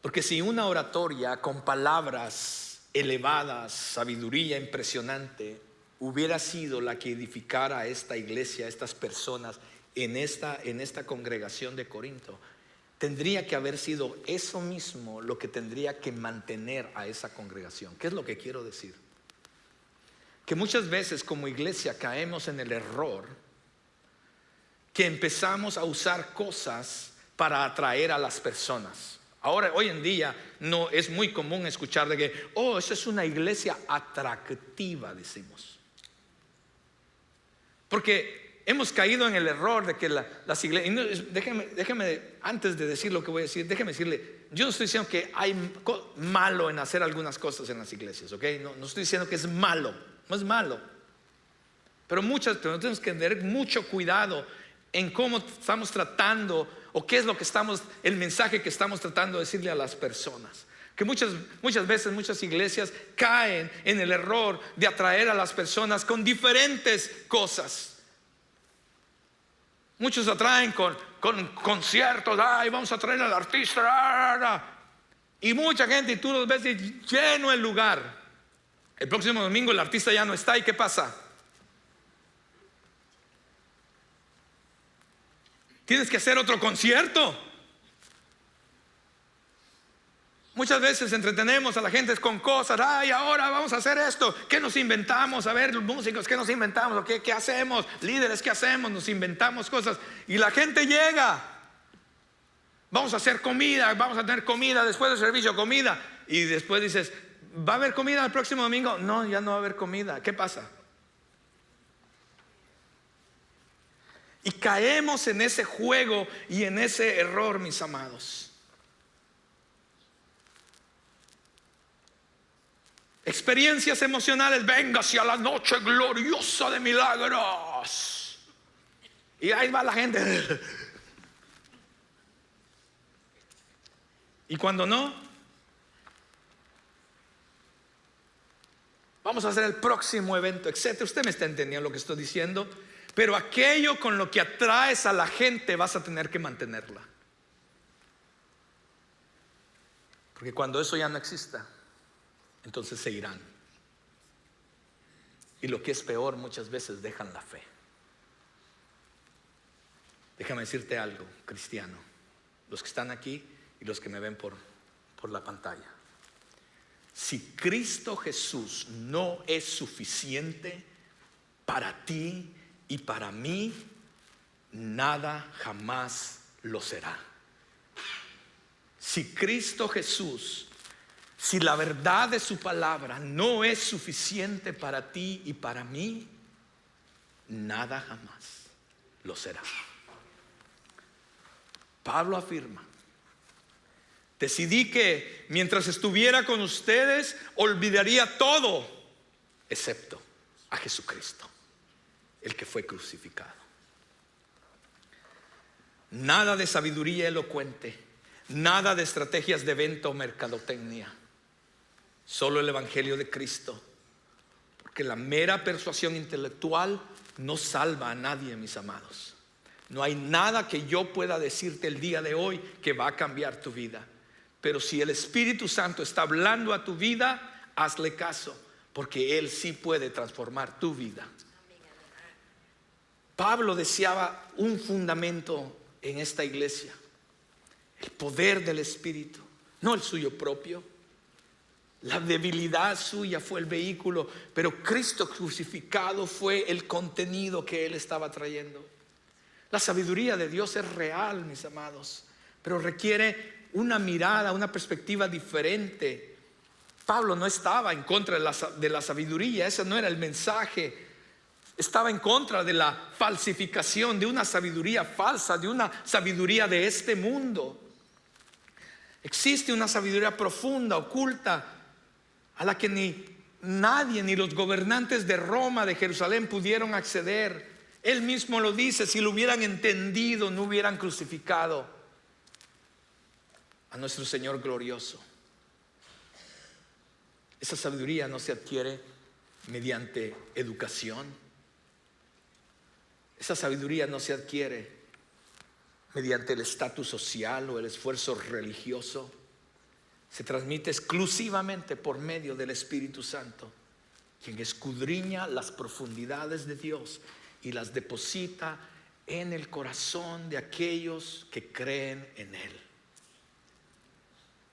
Porque si una oratoria con palabras elevadas, sabiduría impresionante, hubiera sido la que edificara a esta iglesia, a estas personas en esta congregación de Corinto, tendría que haber sido eso mismo lo que tendría que mantener a esa congregación. ¿Qué es lo que quiero decir? Que muchas veces como iglesia caemos en el error que empezamos a usar cosas para atraer a las personas. Ahora, hoy en día, no es muy común escuchar de que, esa es una iglesia atractiva, decimos. Porque hemos caído en el error de que las iglesias, déjeme, antes de decir lo que voy a decir, déjeme decirle, yo no estoy diciendo que hay malo en hacer algunas cosas en las iglesias, ¿ok? No estoy diciendo que es malo, no es malo. Pero tenemos que tener mucho cuidado en cómo estamos tratando o qué es lo que el mensaje que estamos tratando de decirle a las personas. Que muchas veces muchas iglesias caen en el error de atraer a las personas con diferentes cosas. Muchos atraen con conciertos, vamos a traer al artista, y mucha gente, y tú los ves lleno el lugar. El próximo domingo el artista ya no está, ¿y qué pasa? Tienes que hacer otro concierto. Muchas veces entretenemos a la gente con cosas. Ahora vamos a hacer esto. ¿Qué nos inventamos? A ver, los músicos, ¿qué nos inventamos? ¿Qué hacemos? Líderes, ¿qué hacemos? Nos inventamos cosas. Y la gente llega. Vamos a hacer comida. Vamos a tener comida después del servicio, comida. Y después dices, ¿va a haber comida el próximo domingo? No, ya no va a haber comida. ¿Qué pasa? Y caemos en ese juego y en ese error, mis amados. Experiencias emocionales, venga hacia la noche gloriosa de milagros. Y ahí va la gente. Y cuando no, vamos a hacer el próximo evento, etcétera. Usted me está entendiendo lo que estoy diciendo. Pero aquello con lo que atraes a la gente vas a tener que mantenerla. Porque cuando eso ya no exista, entonces se irán. Y lo que es peor, muchas veces dejan la fe. Déjame decirte algo, cristiano, los que están aquí y los que me ven por la pantalla. Si Cristo Jesús no es suficiente para ti y para mí, nada jamás lo será. Si Cristo Jesús, si la verdad de su palabra no es suficiente para ti y para mí, nada jamás lo será. Pablo afirma: decidí que mientras estuviera con ustedes olvidaría todo excepto a Jesucristo. el que fue crucificado. Nada de sabiduría elocuente, nada de estrategias de venta o mercadotecnia, solo el evangelio de Cristo, porque la mera persuasión intelectual no salva a nadie, mis amados. No hay nada que yo pueda decirte el día de hoy que va a cambiar tu vida, pero si el Espíritu Santo está hablando a tu vida, hazle caso, porque Él sí puede transformar tu vida. Pablo deseaba un fundamento en esta iglesia, el poder del Espíritu, no el suyo propio. La debilidad suya fue el vehículo, pero Cristo crucificado fue el contenido que Él estaba trayendo. La sabiduría de Dios es real, mis amados, pero requiere una mirada, una perspectiva diferente. Pablo no estaba en contra de la sabiduría, ese no era el mensaje. Estaba en contra de la falsificación, de una sabiduría falsa, de una sabiduría de este mundo. Existe una sabiduría profunda, oculta, a la que ni nadie, ni los gobernantes de Roma, de Jerusalén, pudieron acceder. Él mismo lo dice: si lo hubieran entendido, no hubieran crucificado a nuestro Señor glorioso. Esa sabiduría no se adquiere mediante educación. Esa sabiduría no se adquiere mediante el estatus social o el esfuerzo religioso. Se transmite exclusivamente por medio del Espíritu Santo, quien escudriña las profundidades de Dios y las deposita en el corazón de aquellos que creen en Él.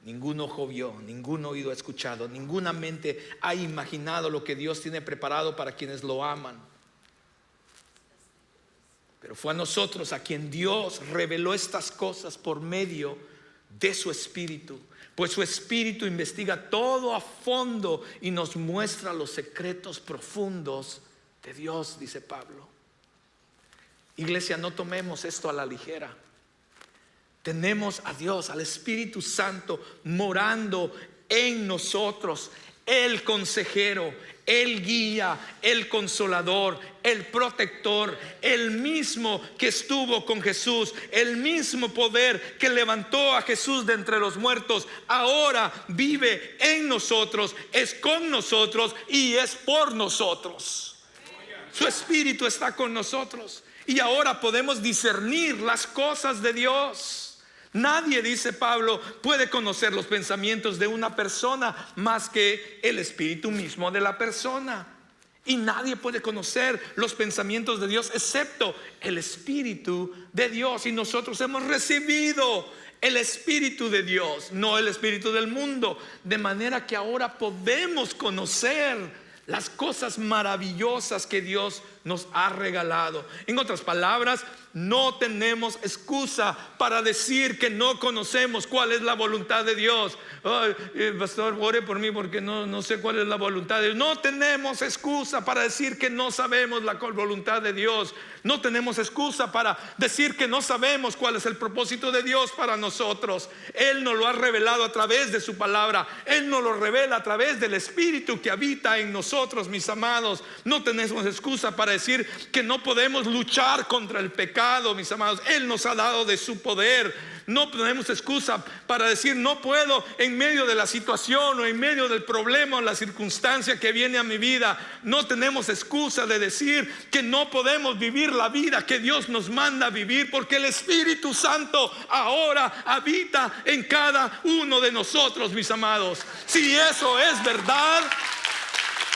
Ningún ojo vio, ningún oído ha escuchado, ninguna mente ha imaginado lo que Dios tiene preparado para quienes lo aman. Pero fue a nosotros a quien Dios reveló estas cosas por medio de su Espíritu, pues su Espíritu investiga todo a fondo y nos muestra los secretos profundos de Dios, dice Pablo. Iglesia, no tomemos esto a la ligera. Tenemos a Dios, al Espíritu Santo morando en nosotros, el consejero, el guía, el consolador, el protector, el mismo que estuvo con Jesús, el mismo poder que levantó a Jesús de entre los muertos, ahora vive en nosotros, es con nosotros y es por nosotros. Su Espíritu está con nosotros y ahora podemos discernir las cosas de Dios. Nadie, dice Pablo, puede conocer los pensamientos de una persona más que el Espíritu mismo de la persona. Y nadie puede conocer los pensamientos de Dios excepto el Espíritu de Dios. Y nosotros hemos recibido el Espíritu de Dios, no el espíritu del mundo. De manera que ahora podemos conocer las cosas maravillosas que Dios nos ha regalado. En otras palabras, no tenemos excusa para decir que no conocemos cuál es la voluntad de Dios. Ay, pastor, ore por mí porque no sé cuál es la voluntad de Dios. No tenemos excusa para decir que no sabemos la voluntad de Dios. No tenemos excusa para decir que no sabemos cuál es el propósito de Dios para nosotros. Él nos lo ha revelado a través de su palabra. Él nos lo revela a través del Espíritu que habita en nosotros, mis amados. No tenemos excusa para decir que no podemos luchar contra el pecado, mis amados. Él nos ha dado de su poder. No tenemos excusa para decir no puedo en medio de la situación o en medio del problema o la circunstancia que viene a mi vida. No tenemos excusa de decir que no podemos vivir la vida que Dios nos manda a vivir, porque el Espíritu Santo ahora habita en cada uno de nosotros, mis amados. Si eso es verdad,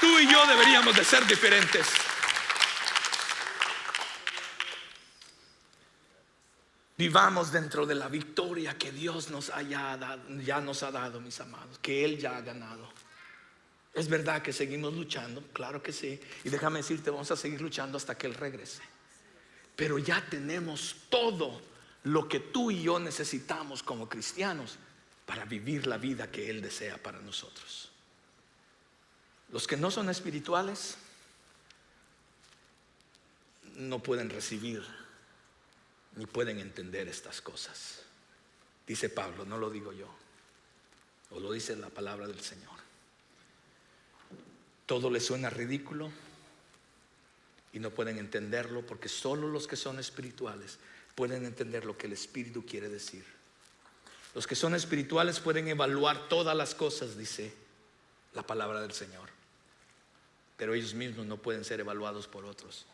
tú y yo deberíamos de ser diferentes. Vivamos dentro de la victoria que Dios ya nos ha dado, mis amados, que Él ya ha ganado. Es verdad que seguimos luchando, claro que sí. Y déjame decirte, vamos a seguir luchando hasta que Él regrese. Pero ya tenemos todo lo que tú y yo necesitamos como cristianos para vivir la vida que Él desea para nosotros. Los que no son espirituales no pueden recibir ni pueden entender estas cosas. Dice Pablo, no lo digo yo, o lo dice la palabra del Señor. Todo les suena ridículo y no pueden entenderlo, porque solo los que son espirituales pueden entender lo que el Espíritu quiere decir. Los que son espirituales pueden evaluar todas las cosas, dice la palabra del Señor, pero ellos mismos no pueden ser evaluados por otros.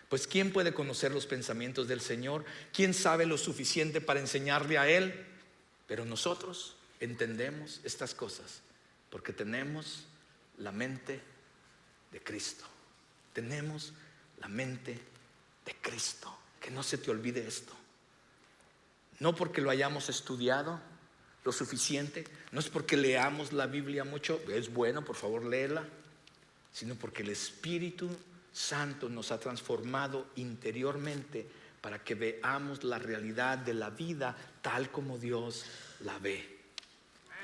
Pues ¿quién puede conocer los pensamientos del Señor? ¿Quién sabe lo suficiente para enseñarle a Él? Pero nosotros entendemos estas cosas porque tenemos la mente de Cristo. Tenemos la mente de Cristo. Que no se te olvide esto. No porque lo hayamos estudiado lo suficiente, no es porque leamos la Biblia mucho, es bueno, por favor léela, sino porque el Espíritu Santo nos ha transformado interiormente para que veamos la realidad de la vida tal como Dios la ve.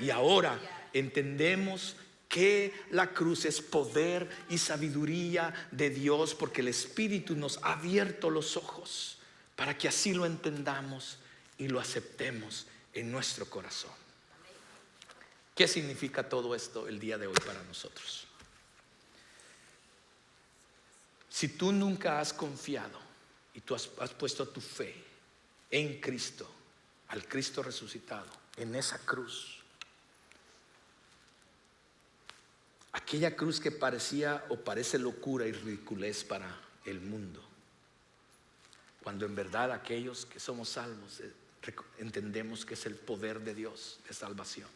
Y ahora entendemos que la cruz es poder y sabiduría de Dios, porque el Espíritu nos ha abierto los ojos para que así lo entendamos y lo aceptemos en nuestro corazón. ¿Qué significa todo esto el día de hoy para nosotros? Si tú nunca has confiado y tú has puesto tu fe en Cristo, al Cristo resucitado, en esa cruz, aquella cruz que parecía o parece locura y ridiculez para el mundo, cuando en verdad aquellos que somos salvos entendemos que es el poder de Dios de salvación.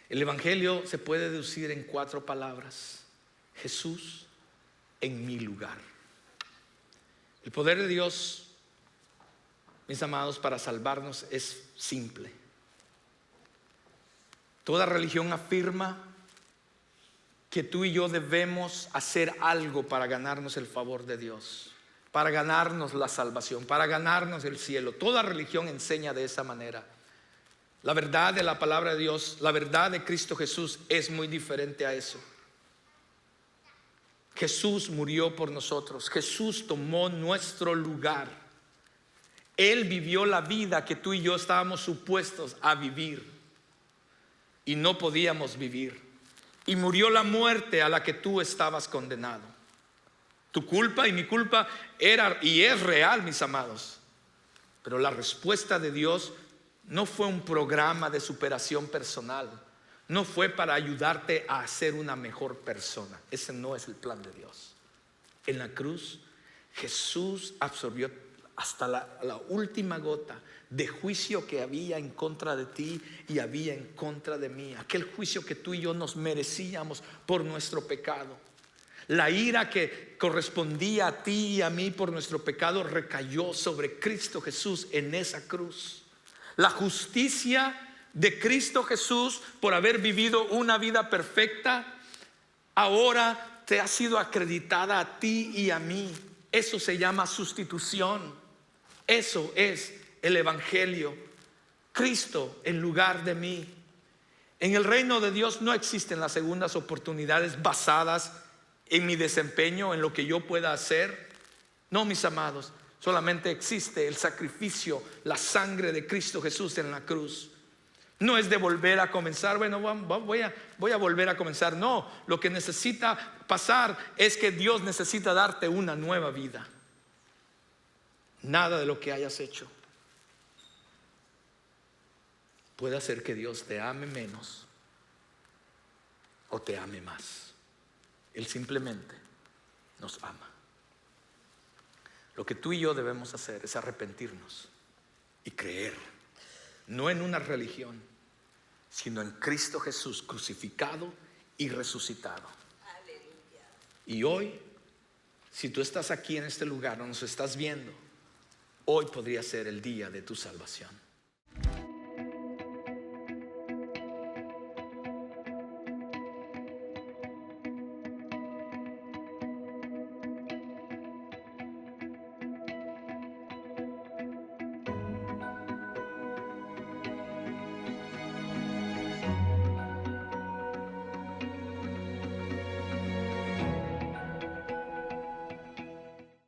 El Evangelio se puede deducir en 4 palabras: Jesús en mi lugar. El poder de Dios, mis amados, para salvarnos es simple. Toda religión afirma que tú y yo debemos hacer algo para ganarnos el favor de Dios, para ganarnos la salvación, para ganarnos el cielo. Toda religión enseña de esa manera. La verdad de la palabra de Dios, la verdad de Cristo Jesús es muy diferente a eso. Jesús murió por nosotros. Jesús tomó nuestro lugar. Él vivió la vida que tú y yo estábamos supuestos a vivir y no podíamos vivir. Y murió la muerte a la que tú estabas condenado. Tu culpa y mi culpa era y es real, mis amados. Pero la respuesta de Dios no fue un programa de superación personal. No fue para ayudarte a ser una mejor persona. Ese no es el plan de Dios. En la cruz, Jesús absorbió hasta la última gota de juicio que había en contra de ti y había en contra de mí. Aquel juicio que tú y yo nos merecíamos por nuestro pecado. La ira que correspondía a ti y a mí por nuestro pecado recayó sobre Cristo Jesús en esa cruz. La justicia de Cristo Jesús por haber vivido una vida perfecta ahora te ha sido acreditada a ti y a mí. Eso se llama sustitución. Eso es el Evangelio. Cristo en lugar de mí. En el reino de Dios no existen las segundas oportunidades basadas en mi desempeño, en lo que yo pueda hacer. No, mis amados, solamente existe el sacrificio, la sangre de Cristo Jesús en la cruz. No es de volver a comenzar. Bueno, voy a volver a comenzar. No, lo que necesita pasar es que Dios necesita darte una nueva vida. Nada de lo que hayas hecho puede hacer que Dios te ame menos o te ame más. Él simplemente nos ama. Lo que tú y yo debemos hacer es arrepentirnos y creer, no en una religión, sino en Cristo Jesús crucificado y resucitado. Y hoy, si tú estás aquí en este lugar o nos estás viendo, hoy podría ser el día de tu salvación.